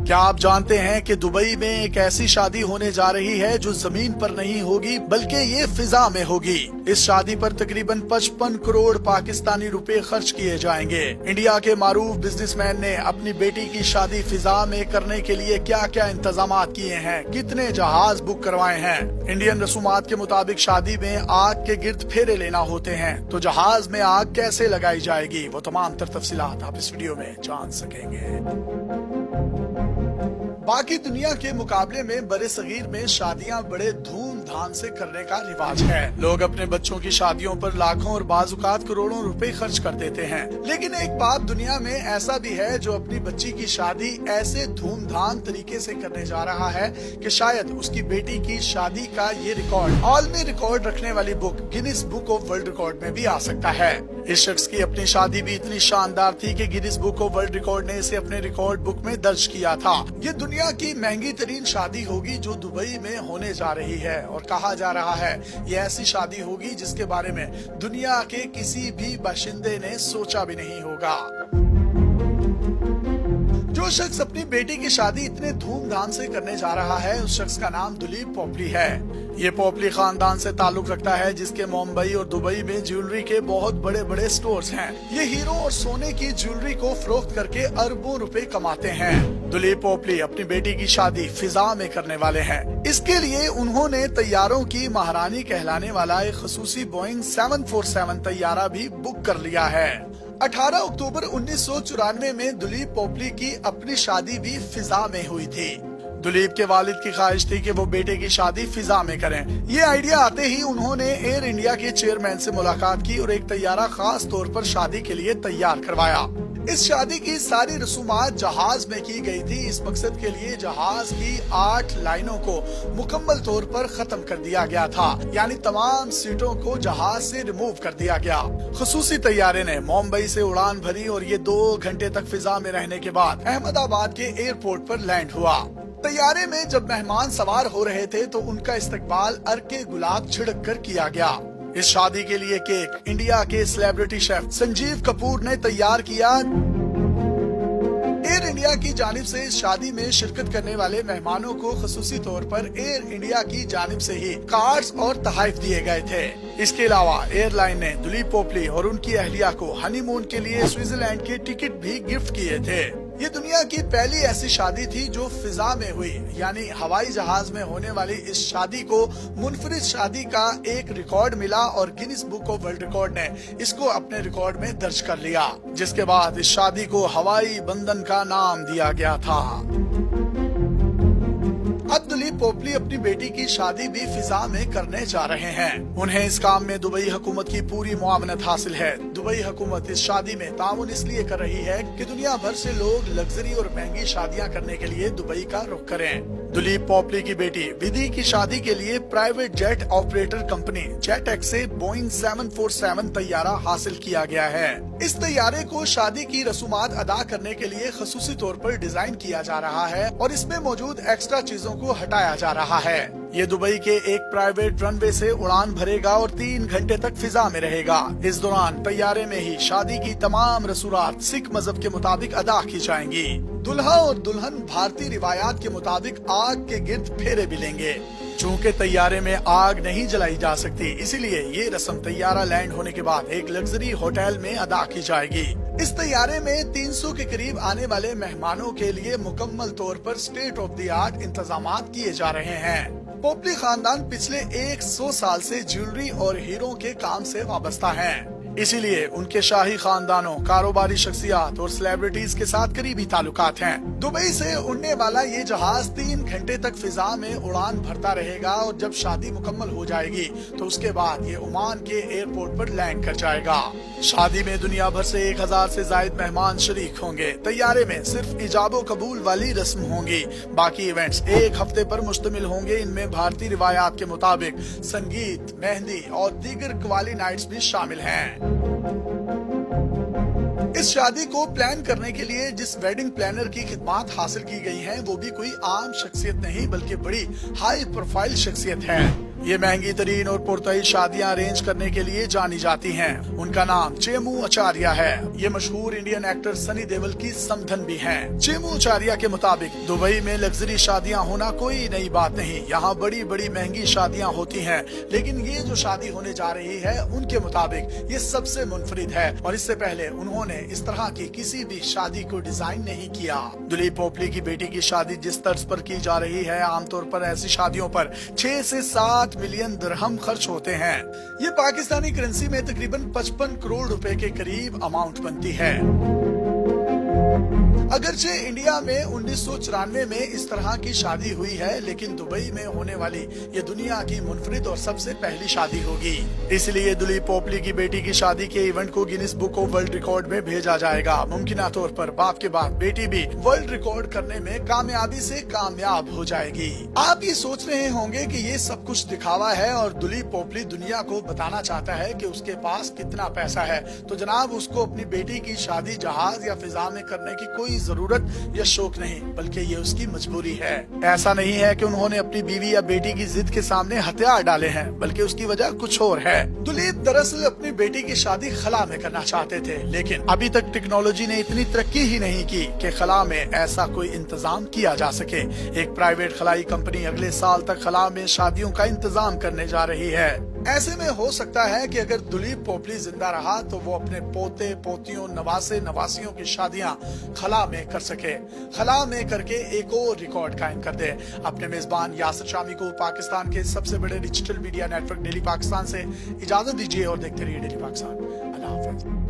क्या आप जानते हैं कि दुबई में एक ऐसी शादी होने जा रही है जो जमीन पर नहीं होगी बल्कि ये फिजा में होगी। इस शादी पर तकरीबन 55 करोड़ पाकिस्तानी रुपए खर्च किए जाएंगे। इंडिया के मारूफ बिजनेसमैन ने अपनी बेटी की शादी फिजा में करने के लिए क्या क्या इंतजाम किए हैं, कितने जहाज बुक करवाए हैं। इंडियन रसूमात के मुताबिक शादी में आग के गिर्द फेरे लेना होते हैं, तो जहाज में आग कैसे लगाई जाएगी, वो तमाम तर तफसीलात आप इस वीडियो में जान सकेंगे। बाकी दुनिया के मुकाबले में बड़े सगीर में शादियां बड़े धूमधाम से करने का रिवाज है। लोग अपने बच्चों की शादियों पर लाखों और बाजुकात करोड़ों रुपए खर्च कर देते हैं, लेकिन एक बाप दुनिया में ऐसा भी है जो अपनी बच्ची की शादी ऐसे धूमधाम तरीके से करने जा रहा है कि शायद उसकी बेटी की शादी का ये रिकॉर्ड आलमी रिकॉर्ड रखने वाली book Guinness book of world record में भी आ सकता है। इस शख्स की अपनी शादी भी इतनी शानदार थी कि Guinness book of world record ने इसे अपने रिकॉर्ड बुक में दर्ज किया था। ये दुनिया की महंगी तरीन शादी होगी जो दुबई में होने जा रही है, और कहा जा रहा है ये ऐसी शादी होगी जिसके बारे में दुनिया के किसी भी बाशिंदे ने सोचा भी नहीं होगा। जो शख्स अपनी बेटी की शादी इतने धूमधाम से करने जा रहा है, उस शख्स का नाम दुलीप पोपली है। ये पोपली खानदान से ताल्लुक रखता है जिसके मुंबई और दुबई में ज्वेलरी के बहुत बड़े बड़े स्टोर्स हैं। ये हीरो और सोने की ज्वेलरी को फरोख्त करके अरबों रुपए कमाते हैं। दुलीप पोपली अपनी बेटी की शादी फिजा में करने वाले हैं। इसके लिए उन्होंने तैयारों की महारानी कहलाने वाला एक खसूसी बोइंग 747 तैयारा भी बुक कर लिया है। 18 अक्टूबर 1994 में दुलीप पोपली की अपनी शादी भी फिजा में हुई थी। दुलीप के वालिद की ख्वाहिश थी कि वो बेटे की शादी फिजा में करें। ये आइडिया आते ही उन्होंने एयर इंडिया के चेयरमैन से मुलाकात की और एक तैयारा खास तौर पर शादी के लिए तैयार करवाया। इस शादी की सारी रसूमात जहाज में की गई थी। इस मकसद के लिए जहाज की 8 लाइनों को मुकम्मल तौर पर खत्म कर दिया गया था, यानी तमाम सीटों को जहाज से रिमूव कर दिया गया। खसूसी तैयारे ने मुंबई से उड़ान भरी और ये 2 घंटे तक फिजा में रहने के बाद अहमदाबाद के एयरपोर्ट पर लैंड हुआ। तैयारे में जब मेहमान सवार हो रहे थे तो उनका इस्तकबाल अर्के गुलाब छिड़क कर किया गया। इस शादी के लिए केक इंडिया के सेलिब्रिटी शेफ संजीव कपूर ने तैयार किया। एयर इंडिया की जानिब से इस शादी में शिरकत करने वाले मेहमानों को खसूसी तौर पर एयर इंडिया की जानिब से ही कार्ड्स और तोहफे दिए गए थे। इसके अलावा एयरलाइन ने दुलीप पोपली और उनकी अहलिया को हनीमून के लिए स्विट्जरलैंड के टिकट भी गिफ्ट किए थे। ये दुनिया की पहली ऐसी शादी थी जो फिजा में हुई, यानी हवाई जहाज में होने वाली इस शादी को मुनफरिद शादी का एक रिकॉर्ड मिला और Guinness book of world record ने इसको अपने रिकॉर्ड में दर्ज कर लिया, जिसके बाद इस शादी को हवाई बंधन का नाम दिया गया था। अब दुलीप पोपली अपनी बेटी की शादी भी फिजा में करने जा रहे हैं। उन्हें इस काम में दुबई हुकूमत की पूरी मुआवनत हासिल है। दुबई हुकूमत इस शादी में ताउन इसलिए कर रही है कि दुनिया भर से लोग लग्जरी और महंगी शादियां करने के लिए दुबई का रुख करें। दुलीप पोपली की बेटी विधि की शादी के लिए private jet operator company jet x से बोइंग 747 तैयारा हासिल किया गया है। इस तैयारे को शादी की रसूमात अदा करने के लिए खसूसी तौर पर डिजाइन किया जा रहा है और इसमें मौजूद एक्स्ट्रा चीजों को हटाया जा रहा है। ये दुबई के एक प्राइवेट रनवे से उड़ान भरेगा और 3 घंटे तक फिजा में रहेगा। इस दौरान तैयारे में ही शादी की तमाम रसूमात सिख मजहब के मुताबिक अदा की जाएंगी। दुल्हा और दुल्हन भारतीय रिवायात के मुताबिक आग के गिर्द फेरे भी लेंगे। चूँकि तैयारे में आग नहीं जलाई जा सकती, इसीलिए ये रस्म तैयारा लैंड होने के बाद एक लग्जरी होटल में अदा की जाएगी। इस तैयारे में 300 के करीब आने वाले मेहमानों के लिए मुकम्मल तौर पर स्टेट ऑफ द आर्ट इंतजामात किए जा रहे हैं। पोपली खानदान पिछले 100 साल से ज्वेलरी और हीरों के काम से वाबस्ता हैं। इसीलिए उनके शाही खानदानों, कारोबारी शख्सियात और सेलिब्रिटीज के साथ करीबी ताल्लुकात हैं। दुबई से उड़ने वाला ये जहाज 3 घंटे तक फिजा में उड़ान भरता रहेगा और जब शादी मुकम्मल हो जाएगी तो उसके बाद ये ओमान के एयरपोर्ट पर लैंड कर जाएगा। शादी में दुनिया भर से 1000 से ज्यादा मेहमान शरीक होंगे। तैयारे में सिर्फ इजाबो कबूल वाली रस्म होंगी। बाकी इवेंट्स 1 हफ्ते पर मुश्तमिल होंगे। इनमें भारतीय रिवायात के मुताबिक संगीत, मेहंदी और दीगर कवाली नाइट्स भी शामिल हैं। इस शादी को प्लान करने के लिए जिस वेडिंग प्लानर की खिदमत हासिल की गई हैं, वो भी कोई आम शख्सियत नहीं बल्कि बड़ी हाई प्रोफाइल शख्सियत है। ये महंगी तरीन और पुरतई शादियां अरेंज करने के लिए जानी जाती हैं। उनका नाम चेमू आचार्य है। ये मशहूर इंडियन एक्टर सनी देओल की समधन भी हैं। चेमू आचार्य के मुताबिक दुबई में लग्जरी शादियां होना कोई नई बात नहीं। यहाँ बड़ी बड़ी महंगी शादियां होती हैं, लेकिन ये जो शादी होने जा रही है उनके मुताबिक ये सबसे मुनफरिद है और इससे पहले उन्होंने इस तरह की किसी भी शादी को डिजाइन नहीं किया। दुलीप पोपली की बेटी की शादी जिस तर्ज पर की जा रही है, आमतौर पर ऐसी शादियों पर 6 से 7 मिलियन दिरहम खर्च होते हैं। ये पाकिस्तानी करेंसी में तकरीबन 55 करोड़ रुपए के करीब अमाउंट बनती है। अगरचे इंडिया में 1994 में इस तरह की शादी हुई है, लेकिन दुबई में होने वाली ये दुनिया की मुनफरिद और सबसे पहली शादी होगी। इसलिए दुलीप पोपली की बेटी की शादी के इवेंट को Guinness book of world record में भेजा जाएगा। मुमकिन तौर पर बाप के बाद बेटी भी वर्ल्ड रिकॉर्ड करने में कामयाबी से कामयाब हो जाएगी। आप ये सोच रहे होंगे कि ये सब कुछ दिखावा है और दुलीप पोपली दुनिया को बताना चाहता है कि उसके पास कितना पैसा है, तो जनाब उसको अपनी बेटी की शादी जहाज या फिजा में करने की कोई जरूरत या शौक नहीं, बल्कि ये उसकी मजबूरी है। ऐसा नहीं है कि उन्होंने अपनी बीवी या बेटी की जिद के सामने हथियार डाले हैं, बल्कि उसकी वजह कुछ और है। दुलीप दरअसल अपनी बेटी की शादी खला में करना चाहते थे, लेकिन अभी तक टेक्नोलॉजी ने इतनी तरक्की ही नहीं की कि खला में ऐसा कोई इंतजाम किया जा सके। एक प्राइवेट खलाई कंपनी अगले साल तक खला में शादियों का इंतजाम करने जा रही है। ऐसे में हो सकता है कि अगर दुलीप पोपली जिंदा रहा तो वो अपने पोते पोतियों नवासे नवासियों की शादियां खला में कर सके। खला में करके एक और रिकॉर्ड कायम कर दे। अपने मेजबान यासिर शामी को पाकिस्तान के सबसे बड़े digital media network daily Pakistan से इजाजत दीजिए और देखते रहिए डेली पाकिस्तान। अल्लाह हाफिज।